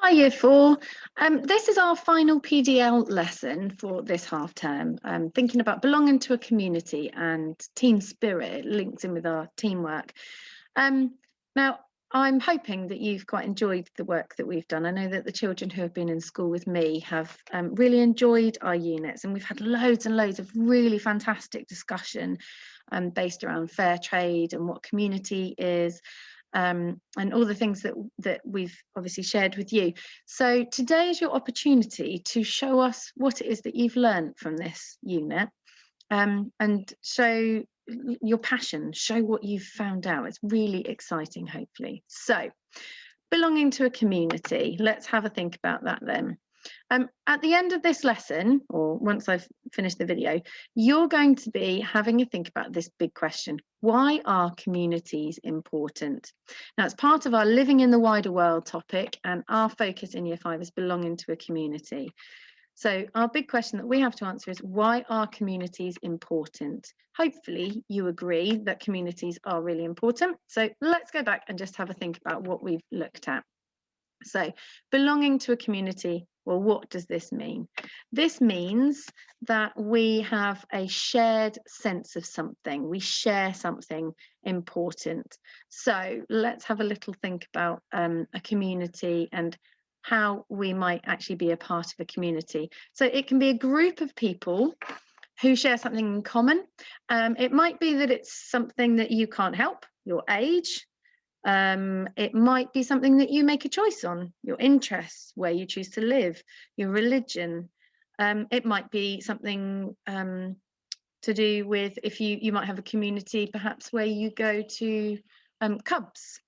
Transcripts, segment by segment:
Hi, Year 4. This is our final PDL lesson for this half term, thinking about belonging to a community and team spirit linked in with our teamwork. Now, I'm hoping that you've quite enjoyed the work that we've done. I know that the children who have been in school with me have really enjoyed our units, and we've had loads and loads of really fantastic discussion based around fair trade and what community is. And all the things that we've obviously shared with you. So today is your opportunity to show us what it is that you've learned from this unit, and show your passion, show what you've found out. It's really exciting, hopefully. So belonging to a community, let's have a think about that then. At the end of this lesson, or once I've finished the video, you're going to be having a think about this big question. Why are communities important? Now, it's part of our living in the wider world topic, and our focus in Year 5 is belonging to a community. So our big question that we have to answer is, why are communities important? Hopefully you agree that communities are really important. So let's go back and just have a think about what we've looked at. So belonging to a community, well, what does this mean? This means that we have a shared sense of something. We share something important. So let's have a little think about a community and how we might actually be a part of a community. So it can be a group of people who share something in common. It might be that it's something that you can't help, your age. It might be something that you make a choice on, your interests, where you choose to live, your religion. It might be something to do with if you might have a community perhaps where you go to cubs.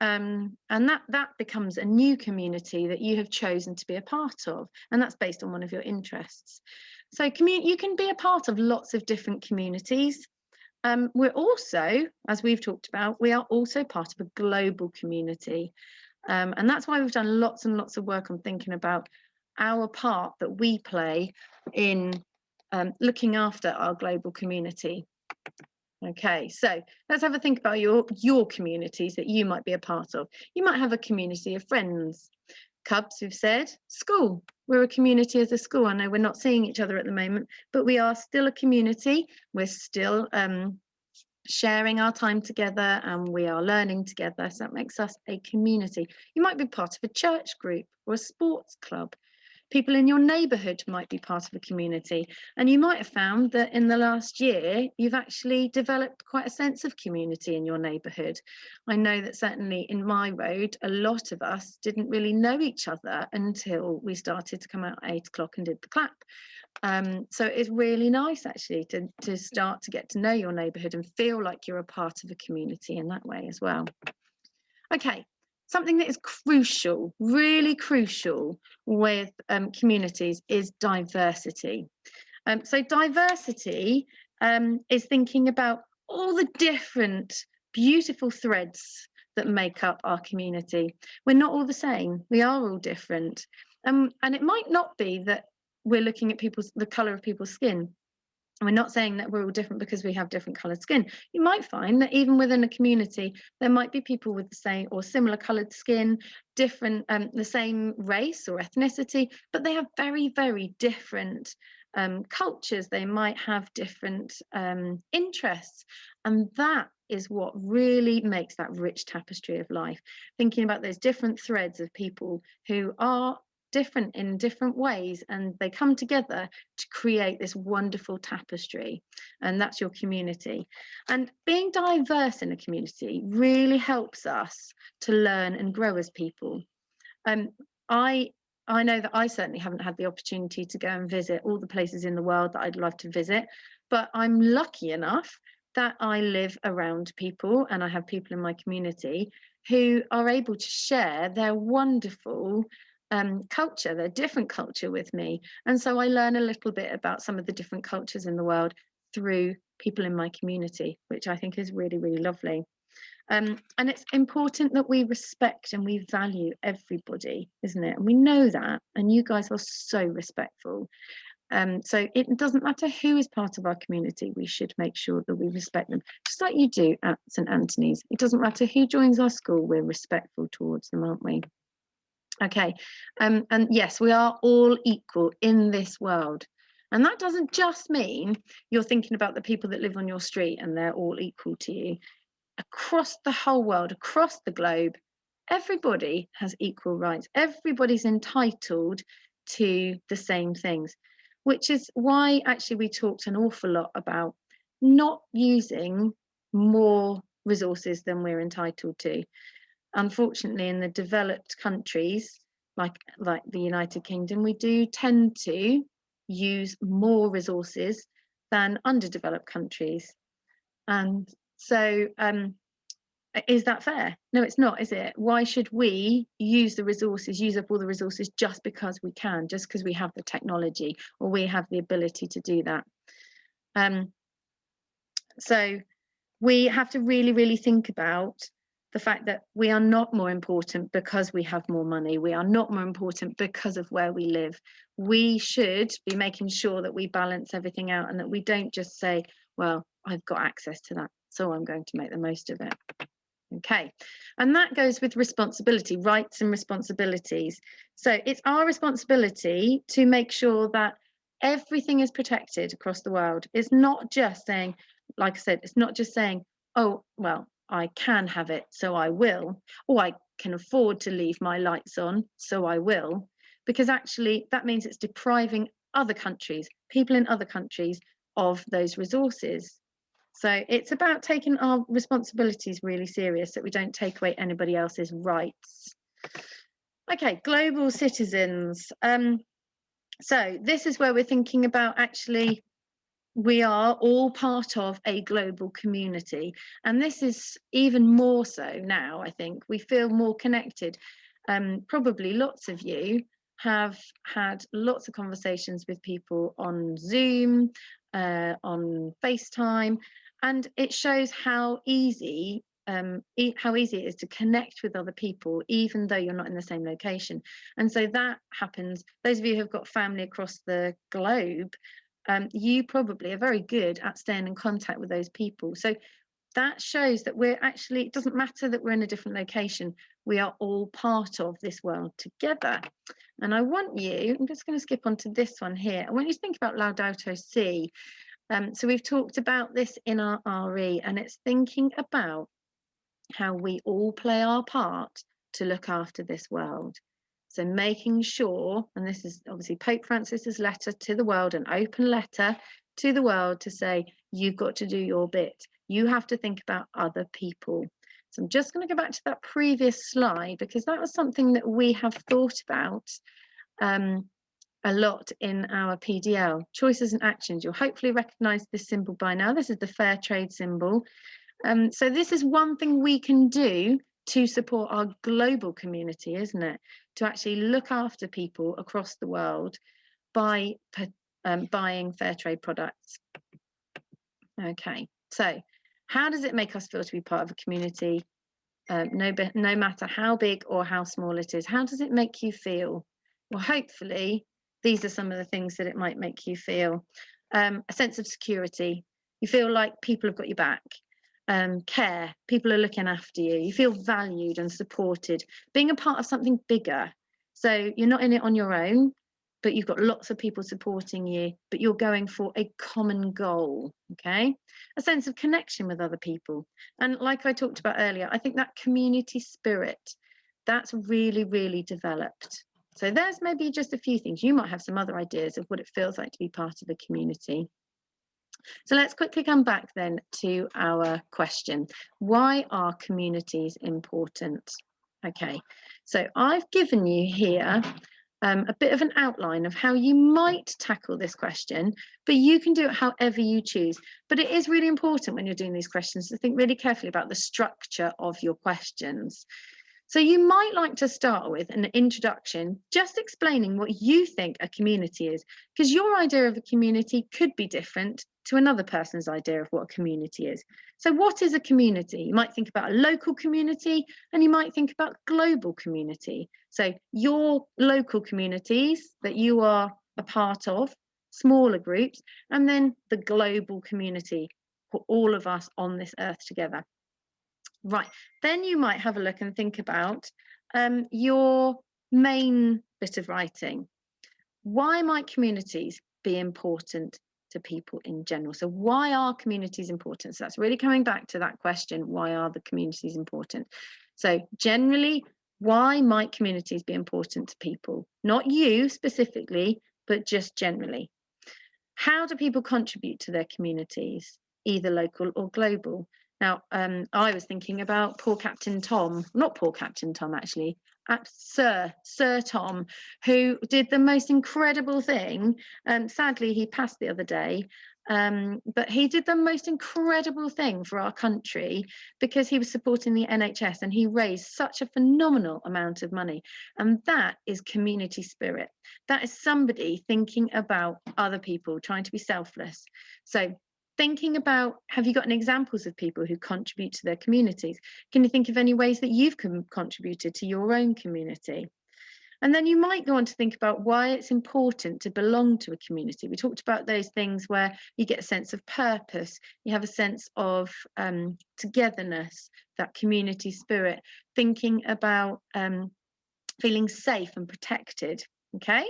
And that becomes a new community that you have chosen to be a part of, and that's based on one of your interests. So you can be a part of lots of different communities. We're also, as we've talked about, we are also part of a global community. And that's why we've done lots and lots of work on thinking about our part that we play in looking after our global community. Okay, so let's have a think about your communities that you might be a part of. You might have a community of friends. Cubs, we've said. School, we're a community as a school. I know we're not seeing each other at the moment, but we are still a community. We're still sharing our time together, and we are learning together. So that makes us a community. You might be part of a church group or a sports club. People in your neighbourhood might be part of a community, and you might have found that in the last year you've actually developed quite a sense of community in your neighbourhood. I know that certainly in my road a lot of us didn't really know each other until we started to come out at 8 o'clock and did the clap. So it's really nice actually to start to get to know your neighbourhood and feel like you're a part of a community in that way as well. Okay, something that is crucial, really crucial with communities is diversity. So diversity is thinking about all the different beautiful threads that make up our community. We're not all the same, we are all different. And it might not be that we're looking at the colour of people's skin. We're not saying that we're all different because we have different coloured skin. You might find that even within a community, there might be people with the same or similar coloured skin, different, the same race or ethnicity, but they have very, very different cultures. They might have different interests. And that is what really makes that rich tapestry of life. Thinking about those different threads of people who are different in different ways, and they come together to create this wonderful tapestry, and that's your community. And being diverse in a community really helps us to learn and grow as people. I know that I certainly haven't had the opportunity to go and visit all the places in the world that I'd love to visit, but I'm lucky enough that I live around people and I have people in my community who are able to share their wonderful culture, their different culture with me. And so I learn a little bit about some of the different cultures in the world through people in my community, which I think is really, really lovely. And it's important that we respect and we value everybody, isn't it? And we know that, and you guys are so respectful. So it doesn't matter who is part of our community, we should make sure that we respect them, just like you do at St Anthony's. It doesn't matter who joins our school, we're respectful towards them, aren't we? Okay, and yes, we are all equal in this world. And that doesn't just mean you're thinking about the people that live on your street and they're all equal to you. Across the whole world, across the globe, everybody has equal rights. Everybody's entitled to the same things, which is why actually we talked an awful lot about not using more resources than we're entitled to. Unfortunately, in the developed countries, like the United Kingdom, we do tend to use more resources than underdeveloped countries. And so, is that fair? No, it's not, is it? Why should we use up all the resources just because we can, just because we have the technology or we have the ability to do that? So we have to really, really think about the fact that we are not more important because we have more money. We are not more important because of where we live. We should be making sure that we balance everything out and that we don't just say, well, I've got access to that, so I'm going to make the most of it. Okay, and that goes with responsibility, rights and responsibilities. So it's our responsibility to make sure that everything is protected across the world. It's not just saying, like I said, it's not just saying, oh, well, I can have it, so I will, or I can afford to leave my lights on, so I will, because actually that means it's depriving other countries, people in other countries, of those resources. So it's about taking our responsibilities really serious, that we don't take away anybody else's rights. Okay, global citizens. So this is where we're thinking about actually we are all part of a global community. And this is even more so now, I think. We feel more connected. Probably lots of you have had lots of conversations with people on Zoom, on FaceTime, and it shows how easy it is to connect with other people, even though you're not in the same location. And so that happens. Those of you who have got family across the globe, you probably are very good at staying in contact with those people. So that shows that we're actually, it doesn't matter that we're in a different location, we are all part of this world together. And I want you, I'm just going to skip on to this one here. I want you to think about Laudato Si. So we've talked about this in our RE, and it's thinking about how we all play our part to look after this world. So making sure, and this is obviously Pope Francis's letter to the world, an open letter to the world to say, you've got to do your bit. You have to think about other people. So I'm just going to go back to that previous slide, because that was something that we have thought about a lot in our PDL, choices and actions. You'll hopefully recognize this symbol by now. This is the fair trade symbol. So this is one thing we can do to support our global community, isn't it? To actually look after people across the world by buying fair trade products. Okay, so how does it make us feel to be part of a community? No matter how big or how small it is, how does it make you feel? Well, hopefully, these are some of the things that it might make you feel. A sense of security. You feel like people have got your back. Care, people are looking after you. You feel valued and supported. Being a part of something bigger. So you're not in it on your own, but you've got lots of people supporting you, but you're going for a common goal, okay? A sense of connection with other people. And like I talked about earlier, I think that community spirit, that's really, really developed. So there's maybe just a few things. You might have some other ideas of what it feels like to be part of a community. So let's quickly come back then to our question. Why are communities important? Okay, so I've given you here a bit of an outline of how you might tackle this question, but you can do it however you choose. But it is really important when you're doing these questions to think really carefully about the structure of your questions. So you might like to start with an introduction, just explaining what you think a community is, because your idea of a community could be different to another person's idea of what a community is. So what is a community? You might think about a local community, and you might think about global community. So your local communities that you are a part of, smaller groups, and then the global community for all of us on this earth together. Right, then you might have a look and think about your main bit of writing. Why might communities be important to people in general? So why are communities important? So that's really coming back to that question, why are the communities important? So generally, why might communities be important to people? Not you specifically, but just generally. How do people contribute to their communities, either local or global? Now, I was thinking about poor Captain Tom, not poor Captain Tom, actually, Sir Tom, who did the most incredible thing. Sadly, he passed the other day, but he did the most incredible thing for our country because he was supporting the NHS and he raised such a phenomenal amount of money. And that is community spirit. That is somebody thinking about other people, trying to be selfless. So thinking about, have you got any examples of people who contribute to their communities? Can you think of any ways that you've contributed to your own community? And then you might go on to think about why it's important to belong to a community. We talked about those things where you get a sense of purpose, you have a sense of togetherness, that community spirit, thinking about feeling safe and protected, okay?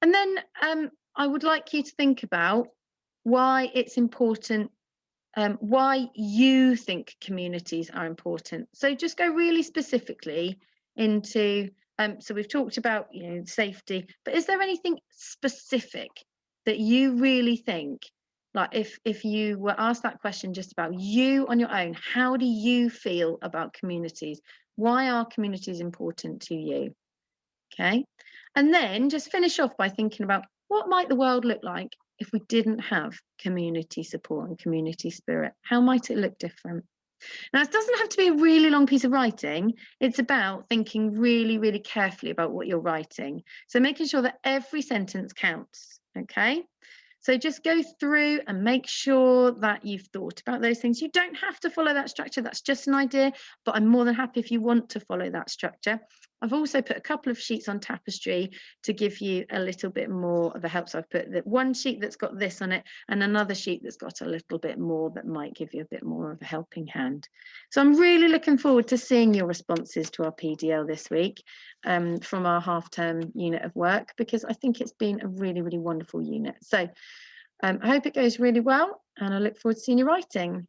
And then I would like you to think about why it's important, why you think communities are important. So just go really specifically into, so we've talked about, safety, but is there anything specific that you really think, like if you were asked that question just about you on your own, how do you feel about communities? Why are communities important to you? Okay. And then just finish off by thinking about what might the world look like if we didn't have community support and community spirit? How might it look different? Now, it doesn't have to be a really long piece of writing. It's about thinking really, really carefully about what you're writing. So making sure that every sentence counts. Okay. So just go through and make sure that you've thought about those things. You don't have to follow that structure. That's just an idea, but I'm more than happy if you want to follow that structure. I've also put a couple of sheets on tapestry to give you a little bit more of a help. So I've put that one sheet that's got this on it and another sheet that's got a little bit more that might give you a bit more of a helping hand. So I'm really looking forward to seeing your responses to our PDL this week from our half-term unit of work, because I think it's been a really, really wonderful unit. So I hope it goes really well and I look forward to seeing you writing.